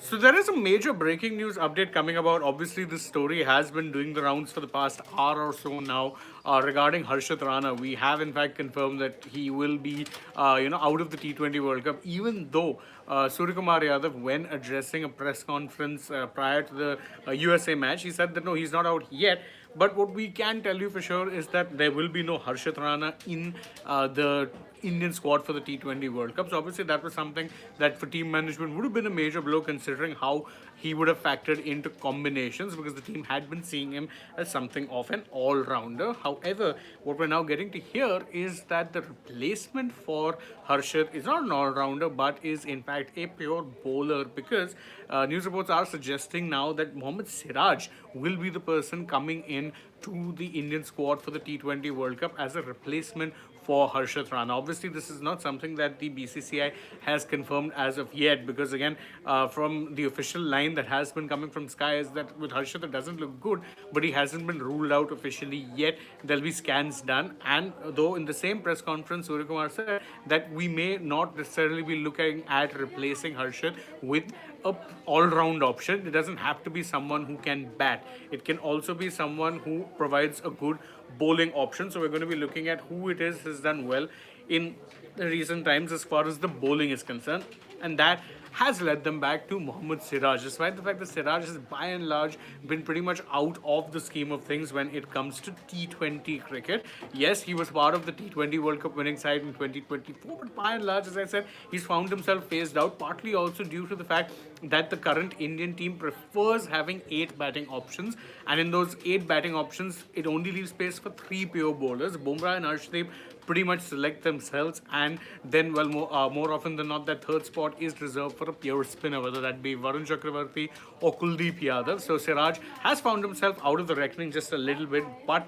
So there is a major breaking news update coming about. Obviously, this story has been doing the rounds for the past hour or so now regarding Harshit Rana. We have in fact confirmed that he will be, out of the T20 World Cup, even though Suryakumar Yadav, when addressing a press conference prior to the USA match, he said that no, he's not out yet. But what we can tell you for sure is that there will be no Harshit Rana in the Indian squad for the T20 World Cup. So obviously that was something that for team management would have been a major blow, considering how he would have factored into combinations, because the team had been seeing him as something of an all-rounder. However, what we're now getting to hear is that the replacement for Harshit is not an all-rounder but is in fact a pure bowler, because news reports are suggesting now that Mohammed Siraj will be the person coming in to the Indian squad for the T20 World Cup as a replacement for Harshit Rana. Obviously, this is not something that the BCCI has confirmed as of yet, because again, from the official line that has been coming from Sky is that with Harshit it doesn't look good, but he hasn't been ruled out officially yet. There'll be scans done, and though in the same press conference, Suryakumar said that we may not necessarily be looking at replacing Harshit with a all-round option. It doesn't have to be someone who can bat. It can also be someone who provides a good bowling option. So we're going to be looking at who it is has done well in the recent times as far as the bowling is concerned, and that has led them back to Mohammed Siraj, despite the fact that Siraj has by and large been pretty much out of the scheme of things when it comes to T20 cricket. Yes, he was part of the T20 World Cup winning side in 2024, but by and large, as I said, he's found himself phased out, partly also due to the fact that the current Indian team prefers having 8 batting options, and in those 8 batting options, it only leaves space for 3 pure bowlers. Bumrah and Arshdeep pretty much select themselves, and then more often than not, that third spot is reserved for a pure spinner, whether that be Varun Chakravarti or Kuldeep Yadav. So Siraj has found himself out of the reckoning just a little bit, but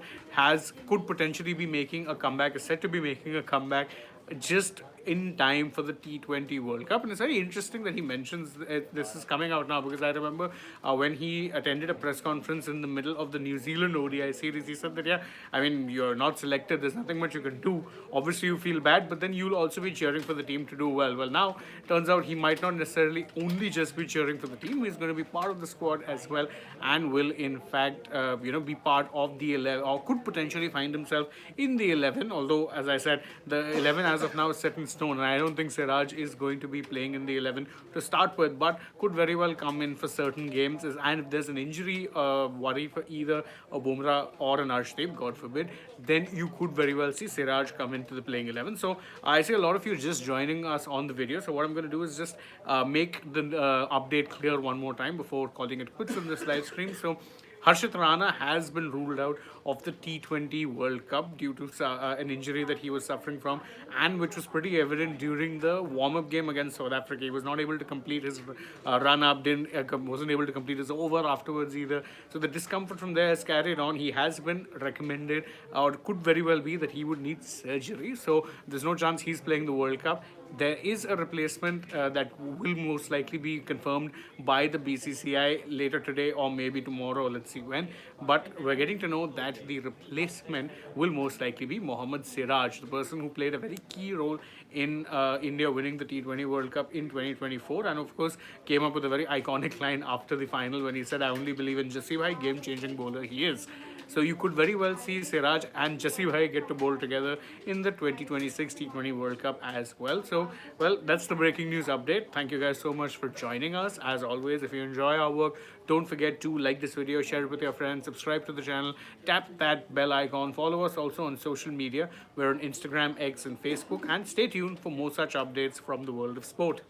could potentially be making a comeback, is said to be making a comeback just in time for the T20 World Cup. And it's very interesting that he mentions this is coming out now, because I remember when he attended a press conference in the middle of the New Zealand ODI series, he said that, yeah, I mean, you're not selected, there's nothing much you can do. Obviously, you feel bad, but then you'll also be cheering for the team to do well. Well, now, turns out he might not necessarily only just be cheering for the team, he's going to be part of the squad as well, and will, in fact, be part of the 11, or could potentially find himself in the 11, although, as I said, the 11 as of now is set in stone, and I don't think Siraj is going to be playing in the 11 to start with, but could very well come in for certain games. And if there's an injury worry for either a Bumrah or an Arshdeep, God forbid, then you could very well see Siraj come into the playing 11. So I see a lot of you just joining us on the video. So what I'm going to do is just make the update clear one more time before calling it quits on this live stream. So Harshit Rana has been ruled out of the T20 World Cup due to an injury that he was suffering from, and which was pretty evident during the warm-up game against South Africa. He was not able to complete his run-up, wasn't able to complete his over afterwards either. So the discomfort from there has carried on. He has been recommended, or it could very well be that he would need surgery. So there's no chance he's playing the World Cup. There is a replacement that will most likely be confirmed by the BCCI later today or maybe tomorrow, let's see when. But we're getting to know that the replacement will most likely be Mohammed Siraj, the person who played a very key role in India winning the T20 World Cup in 2024, and of course came up with a very iconic line after the final when he said, "I only believe in Jassi Bhai, game-changing bowler he is." So you could very well see Siraj and Jassi Bhai get to bowl together in the 2026 T20 World Cup as well. So, well, that's the breaking news update. Thank you guys so much for joining us. As always, if you enjoy our work, don't forget to like this video, share it with your friends, subscribe to the channel, tap that bell icon, follow us also on social media. We're on Instagram, X, and Facebook, and stay tuned for more such updates from the world of sport.